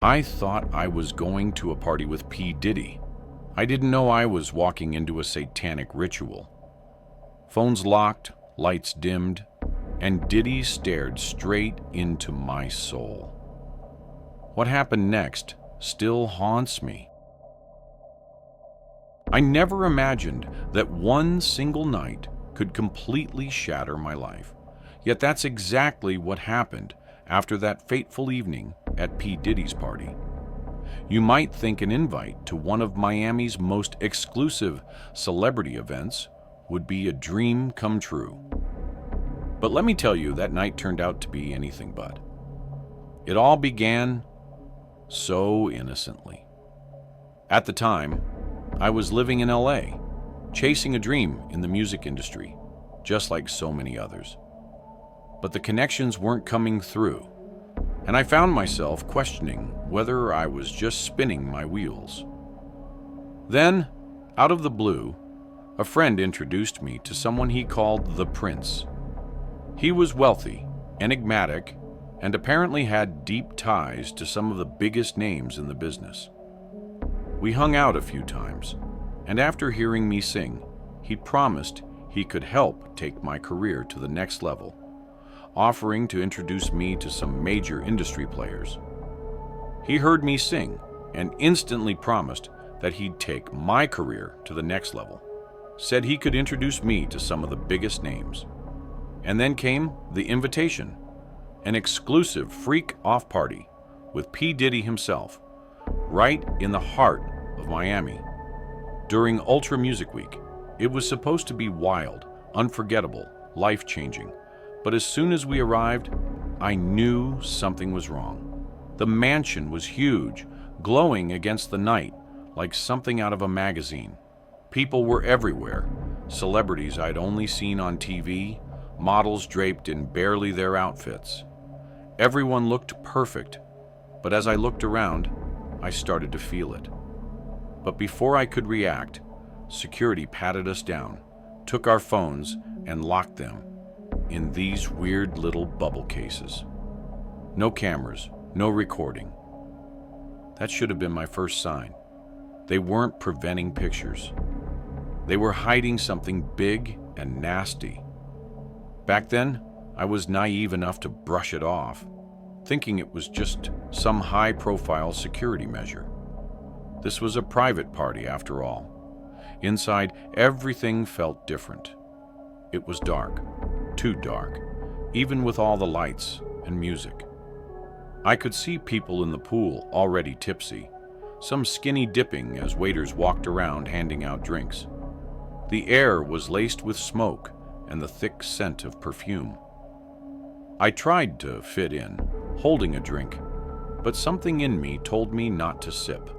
I thought I was going to a party with P. Diddy. I didn't know I was walking into a satanic ritual. Phones locked, lights dimmed, and Diddy stared straight into my soul. What happened next still haunts me. I never imagined that one single night could completely shatter my life. Yet that's exactly what happened after that fateful evening at P. Diddy's party. You might think an invite to one of Miami's most exclusive celebrity events would be a dream come true. But let me tell you, that night turned out to be anything but. It all began so innocently. At the time, I was living in LA, chasing a dream in the music industry, just like so many others. But the connections weren't coming through, and I found myself questioning whether I was just spinning my wheels. Then, out of the blue, a friend introduced me to someone he called the Prince. He was wealthy, enigmatic, and apparently had deep ties to some of the biggest names in the business. We hung out a few times, and after hearing me sing, he promised he could help take my career to the next level, offering to introduce me to some major industry players. He heard me sing and instantly promised that he'd take my career to the next level, said he could introduce me to some of the biggest names. And then came the invitation, an exclusive freak-off party with P. Diddy himself, right in the heart of Miami. During Ultra Music Week, it was supposed to be wild, unforgettable, life-changing. But as soon as we arrived, I knew something was wrong. The mansion was huge, glowing against the night like something out of a magazine. People were everywhere, celebrities I'd only seen on TV, models draped in barely their outfits. Everyone looked perfect, but as I looked around, I started to feel it. But before I could react, security patted us down, took our phones, and locked them in these weird little bubble cases. No cameras, no recording. That should have been my first sign. They weren't preventing pictures. They were hiding something big and nasty. Back then, I was naive enough to brush it off, thinking it was just some high-profile security measure. This was a private party, after all. Inside, everything felt different. It was dark, too dark, even with all the lights and music. I could see people in the pool already tipsy, some skinny dipping as waiters walked around handing out drinks. The air was laced with smoke and the thick scent of perfume. I tried to fit in, holding a drink, but something in me told me not to sip.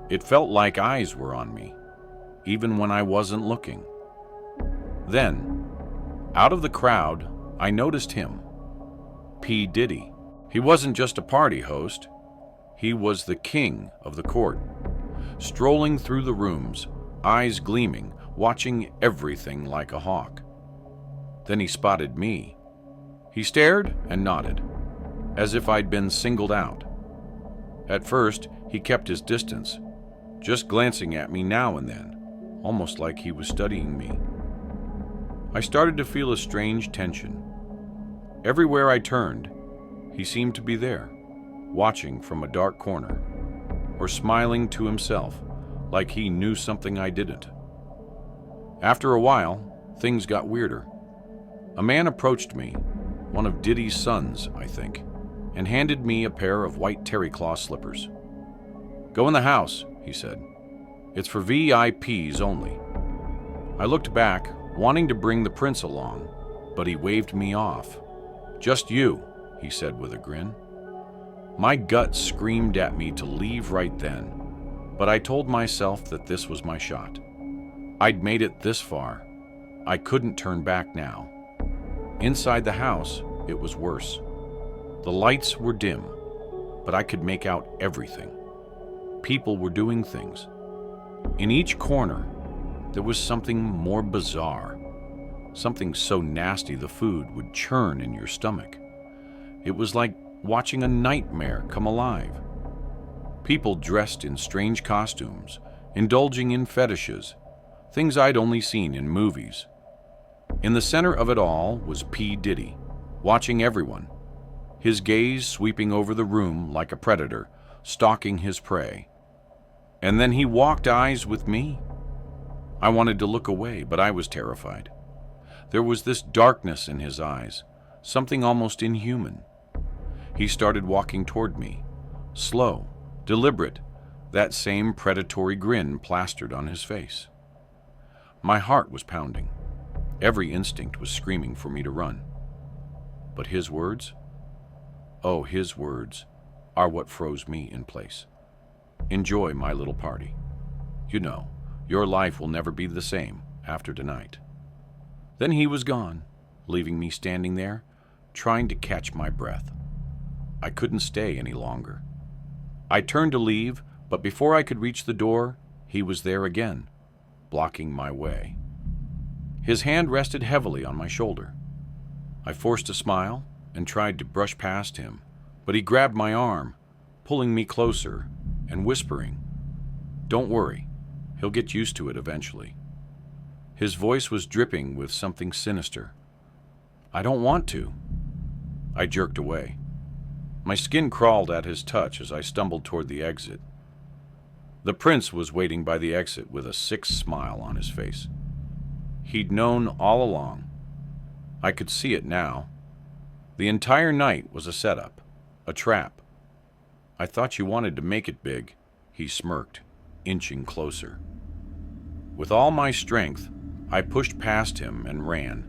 It felt like eyes were on me, even when I wasn't looking. Then, out of the crowd, I noticed him, P. Diddy. He wasn't just a party host. He was the king of the court, strolling through the rooms, eyes gleaming, watching everything like a hawk. Then he spotted me. He stared and nodded, as if I'd been singled out. At first, he kept his distance, just glancing at me now and then, almost like he was studying me. I started to feel a strange tension. Everywhere I turned, he seemed to be there, watching from a dark corner, or smiling to himself, like he knew something I didn't. After a while, things got weirder. A man approached me, one of Diddy's sons, I think, and handed me a pair of white terry cloth slippers. "Go in the house," he said. "It's for VIPs only." I looked back, wanting to bring the prince along, but he waved me off. "Just you," he said with a grin. My gut screamed at me to leave right then, but I told myself that this was my shot. I'd made it this far. I couldn't turn back now. Inside the house, it was worse. The lights were dim, but I could make out everything. People were doing things. In each corner, there was something more bizarre, something so nasty the food would churn in your stomach. It was like watching a nightmare come alive. People dressed in strange costumes, indulging in fetishes, things I'd only seen in movies. In the center of it all was P. Diddy, watching everyone, his gaze sweeping over the room like a predator, stalking his prey. And then he walked eyes with me. I wanted to look away, but I was terrified. There was this darkness in his eyes, something almost inhuman. He started walking toward me, slow, deliberate, that same predatory grin plastered on his face. My heart was pounding. Every instinct was screaming for me to run. But his words? Oh, his words are what froze me in place. Enjoy my little party. You know, your life will never be the same after tonight. Then he was gone, leaving me standing there, trying to catch my breath. I couldn't stay any longer. I turned to leave, but before I could reach the door, he was there again, blocking my way. His hand rested heavily on my shoulder. I forced a smile and tried to brush past him, but he grabbed my arm, pulling me closer and whispering, "Don't worry, he'll get used to it eventually." His voice was dripping with something sinister. "I don't want to." I jerked away. My skin crawled at his touch as I stumbled toward the exit. The prince was waiting by the exit with a sick smile on his face. He'd known all along. I could see it now. The entire night was a setup, a trap. "I thought you wanted to make it big," he smirked, inching closer. With all my strength, I pushed past him and ran.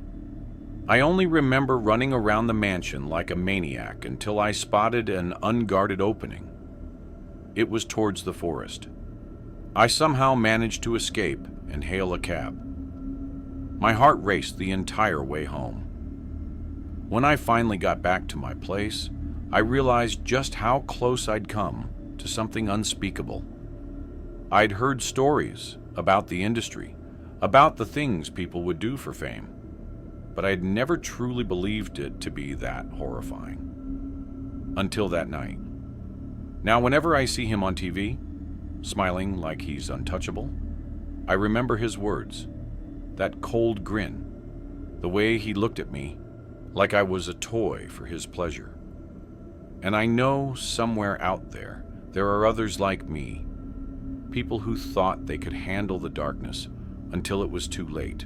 I only remember running around the mansion like a maniac until I spotted an unguarded opening. It was towards the forest. I somehow managed to escape and hail a cab. My heart raced the entire way home. When I finally got back to my place, I realized just how close I'd come to something unspeakable. I'd heard stories about the industry, about the things people would do for fame, but I'd never truly believed it to be that horrifying. Until that night. Now, whenever I see him on TV, smiling like he's untouchable, I remember his words, that cold grin, the way he looked at me like I was a toy for his pleasure. And I know somewhere out there, there are others like me, people who thought they could handle the darkness until it was too late,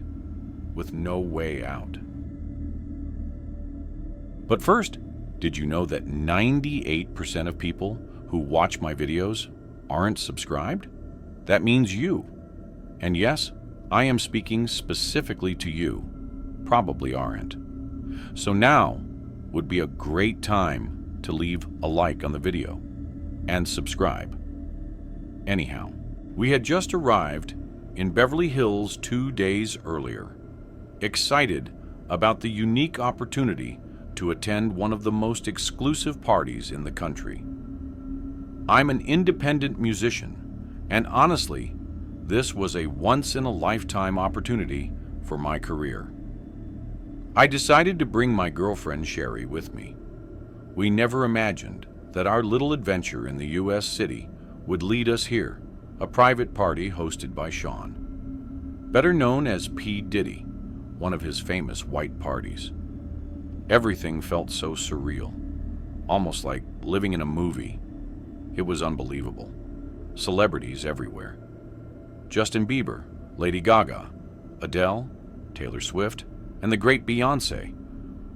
with no way out. But first, did you know that 98% of people who watch my videos aren't subscribed? That means you. And yes, I am speaking specifically to you. Probably aren't. So now would be a great time to leave a like on the video and subscribe. Anyhow, we had just arrived in Beverly Hills 2 days earlier, excited about the unique opportunity to attend one of the most exclusive parties in the country. I'm an independent musician, and honestly, this was a once-in-a-lifetime opportunity for my career. I decided to bring my girlfriend Sherry with me. We never imagined that our little adventure in the U.S. city would lead us here, a private party hosted by Sean, better known as P. Diddy, one of his famous white parties. Everything felt so surreal, almost like living in a movie. It was unbelievable. Celebrities everywhere. Justin Bieber, Lady Gaga, Adele, Taylor Swift, and the great Beyoncé,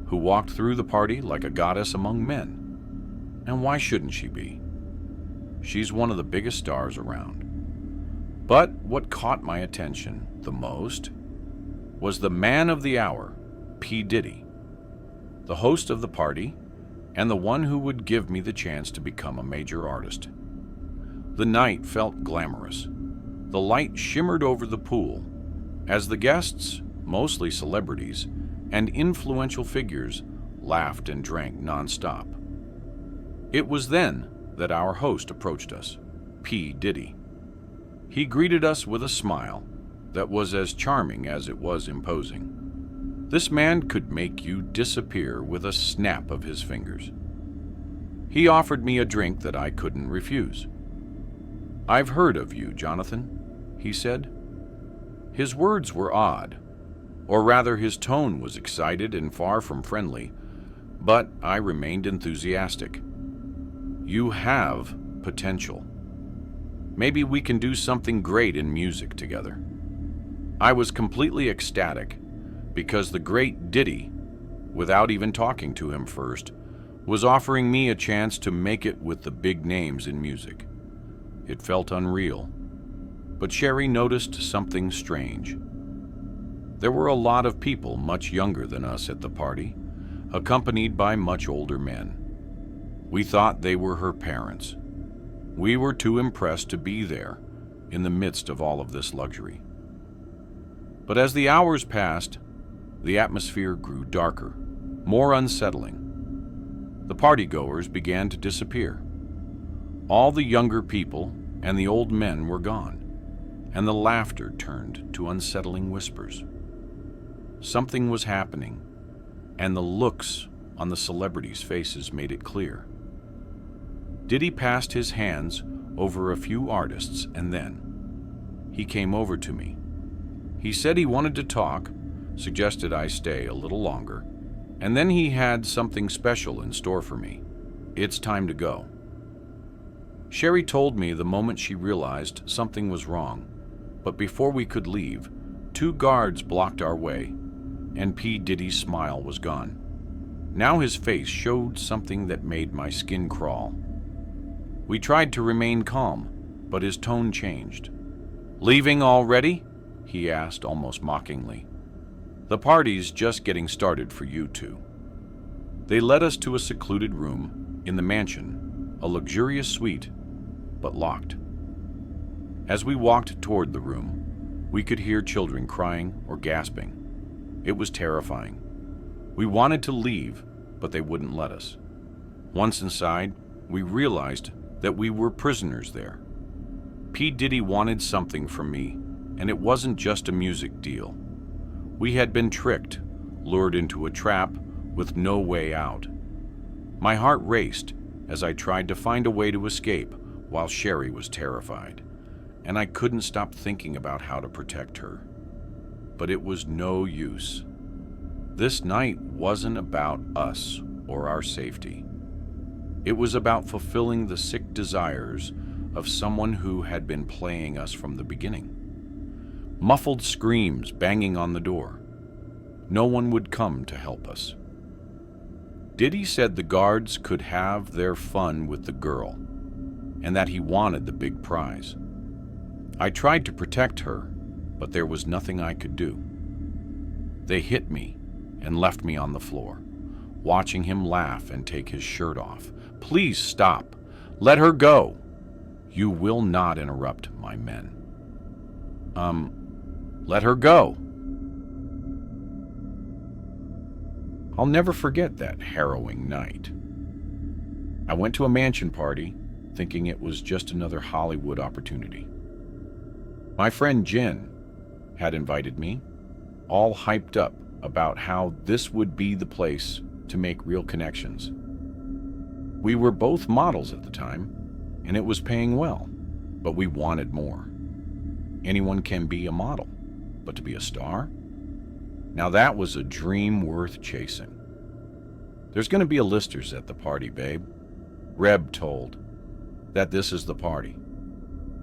who walked through the party like a goddess among men. And why shouldn't she be? She's one of the biggest stars around. But what caught my attention the most was the man of the hour, P. Diddy, the host of the party and the one who would give me the chance to become a major artist. The night felt glamorous. The light shimmered over the pool as the guests, mostly celebrities and influential figures, laughed and drank nonstop. It was then that our host approached us, P. Diddy. He greeted us with a smile that was as charming as it was imposing. This man could make you disappear with a snap of his fingers. He offered me a drink that I couldn't refuse. "I've heard of you, Jonathan," he said. His words were odd, or rather his tone was excited and far from friendly, but I remained enthusiastic. "You have potential. Maybe we can do something great in music together." I was completely ecstatic because the great Diddy, without even talking to him first, was offering me a chance to make it with the big names in music. It felt unreal, but Sherry noticed something strange. There were a lot of people much younger than us at the party, accompanied by much older men. We thought they were her parents. We were too impressed to be there in the midst of all of this luxury. But as the hours passed, the atmosphere grew darker, more unsettling. The partygoers began to disappear. All the younger people and the old men were gone, and the laughter turned to unsettling whispers. Something was happening, and the looks on the celebrities' faces made it clear. Diddy passed his hands over a few artists, and then he came over to me. He said he wanted to talk, suggested I stay a little longer, and then he had something special in store for me. "It's time to go." Sherry told me the moment she realized something was wrong, but before we could leave, 2 guards blocked our way, and P. Diddy's smile was gone. Now his face showed something that made my skin crawl. We tried to remain calm, but his tone changed. "Leaving already?" he asked almost mockingly. "The party's just getting started for you two." They led us to a secluded room in the mansion, a luxurious suite, but locked. As we walked toward the room, we could hear children crying or gasping. It was terrifying. We wanted to leave, but they wouldn't let us. Once inside, we realized that we were prisoners there. P. Diddy wanted something from me, and it wasn't just a music deal. We had been tricked, lured into a trap with no way out. My heart raced as I tried to find a way to escape while Sherry was terrified, and I couldn't stop thinking about how to protect her. But it was no use. This night wasn't about us or our safety. It was about fulfilling the sick desires of someone who had been playing us from the beginning. Muffled screams banging on the door. No one would come to help us. Diddy said the guards could have their fun with the girl, and that he wanted the big prize. I tried to protect her, but there was nothing I could do. They hit me and left me on the floor, watching him laugh and take his shirt off. "Please stop. Let her go." "You will not interrupt my men." Let her go." I'll never forget that harrowing night. I went to a mansion party thinking it was just another Hollywood opportunity. My friend Jen had invited me, all hyped up about how this would be the place to make real connections. We were both models at the time, and it was paying well, but we wanted more. Anyone can be a model, but to be a star? Now that was a dream worth chasing. "There's going to be a listers at the party, babe," Reb told. "That this is the party.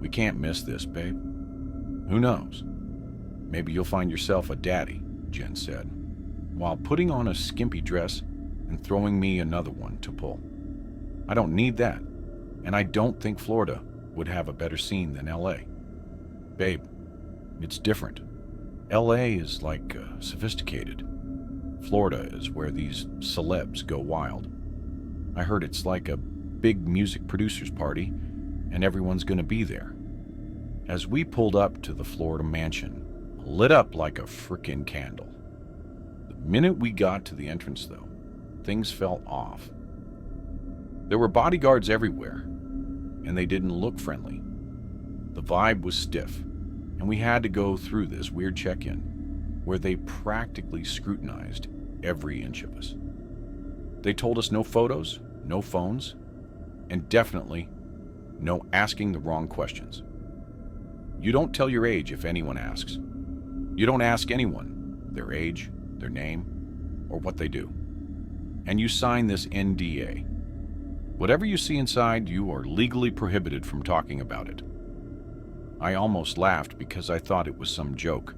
We can't miss this, babe." "Who knows? Maybe you'll find yourself a daddy," Jen said, while putting on a skimpy dress and throwing me another one to pull. "I don't need that, and I don't think Florida would have a better scene than LA. Babe, it's different. LA is like sophisticated. Florida is where these celebs go wild. I heard it's like a big music producer's party, and everyone's going to be there." As we pulled up to the Florida mansion, lit up like a frickin' candle. The minute we got to the entrance, though, things felt off. There were bodyguards everywhere, and they didn't look friendly. The vibe was stiff, and we had to go through this weird check-in where they practically scrutinized every inch of us. They told us no photos, no phones, and definitely no asking the wrong questions. You don't tell your age if anyone asks. You don't ask anyone their age, their name, or what they do. And you sign this NDA. Whatever you see inside, you are legally prohibited from talking about it. I almost laughed because I thought it was some joke,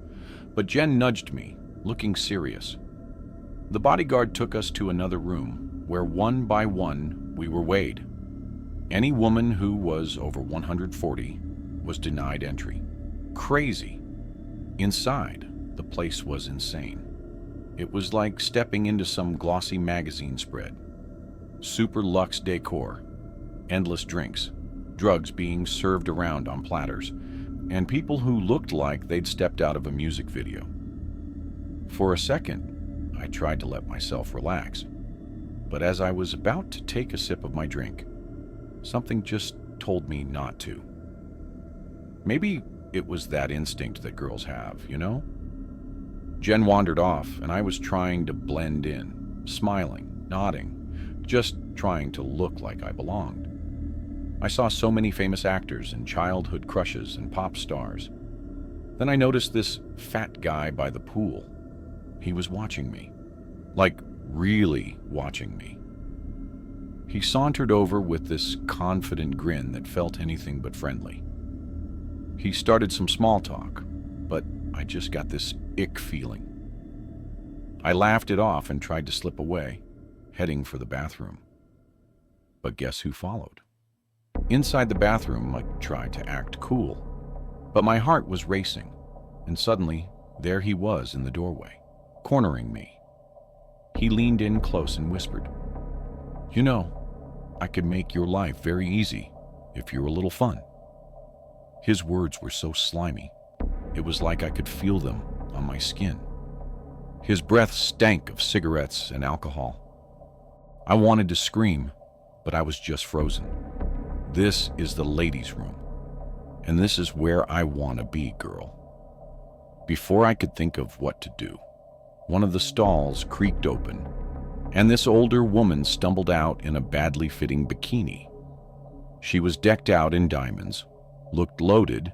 but Jen nudged me, looking serious. The bodyguard took us to another room where one by one we were weighed. Any woman who was over 140 was denied entry. Crazy. Inside, the place was insane. It was like stepping into some glossy magazine spread. Super luxe decor, endless drinks, drugs being served around on platters, and people who looked like they'd stepped out of a music video. For a second, I tried to let myself relax, but as I was about to take a sip of my drink, something just told me not to. Maybe it was that instinct that girls have, you know? Jen wandered off, and I was trying to blend in, smiling, nodding, just trying to look like I belonged. I saw so many famous actors and childhood crushes and pop stars. Then I noticed this fat guy by the pool. He was watching me. Like, really watching me. He sauntered over with this confident grin that felt anything but friendly. He started some small talk, but I just got this ick feeling. I laughed it off and tried to slip away, heading for the bathroom. But guess who followed? Inside the bathroom, I tried to act cool, but my heart was racing, and suddenly, there he was in the doorway, cornering me. He leaned in close and whispered, "You know, I could make your life very easy if you're a little fun." His words were so slimy, it was like I could feel them on my skin. His breath stank of cigarettes and alcohol. I wanted to scream, but I was just frozen. This is the ladies' room, and this is where I want to be, girl. Before I could think of what to do, one of the stalls creaked open, and this older woman stumbled out in a badly fitting bikini. She was decked out in diamonds, looked loaded,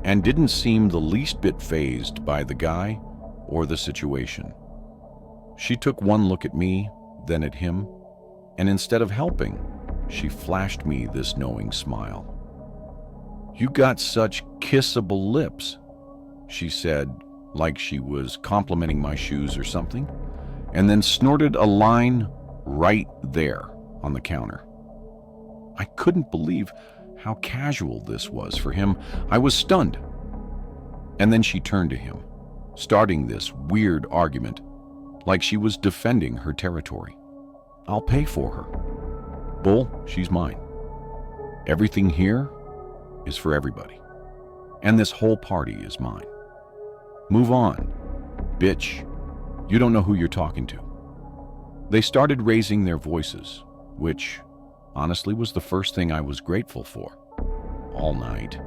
and didn't seem the least bit fazed by the guy or the situation. She took one look at me, then at him, and instead of helping, she flashed me this knowing smile. "You got such kissable lips," she said, like she was complimenting my shoes or something, and then snorted a line right there on the counter. I couldn't believe how casual this was for him. I was stunned. And then she turned to him, starting this weird argument, like she was defending her territory. "I'll pay for her. Bull, she's mine. Everything here is for everybody. And this whole party is mine. Move on, bitch. You don't know who you're talking to." They started raising their voices, which honestly was the first thing I was grateful for all night.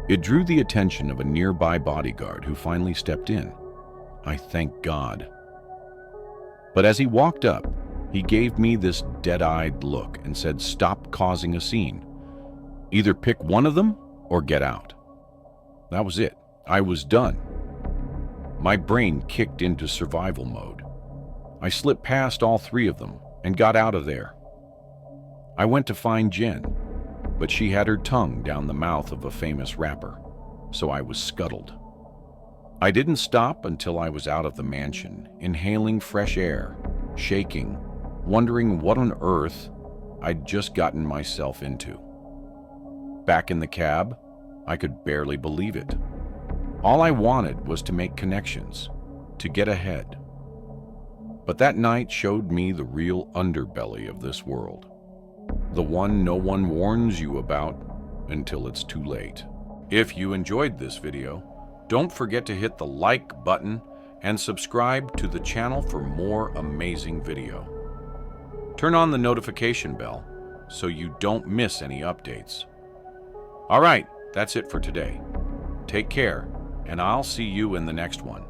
It drew the attention of a nearby bodyguard who finally stepped in. I thank God. But as he walked up, he gave me this dead-eyed look and said, "Stop causing a scene. Either pick one of them or get out." That was it. I was done. My brain kicked into survival mode. I slipped past all three of them and got out of there. I went to find Jen, but she had her tongue down the mouth of a famous rapper, so I was scuttled. I didn't stop until I was out of the mansion, inhaling fresh air, shaking, wondering what on earth I'd just gotten myself into. Back in the cab, I could barely believe it. All I wanted was to make connections, to get ahead. But that night showed me the real underbelly of this world. The one no one warns you about until it's too late. If you enjoyed this video, don't forget to hit the like button and subscribe to the channel for more amazing video. Turn on the notification bell so you don't miss any updates. All right, that's it for today. Take care, and I'll see you in the next one.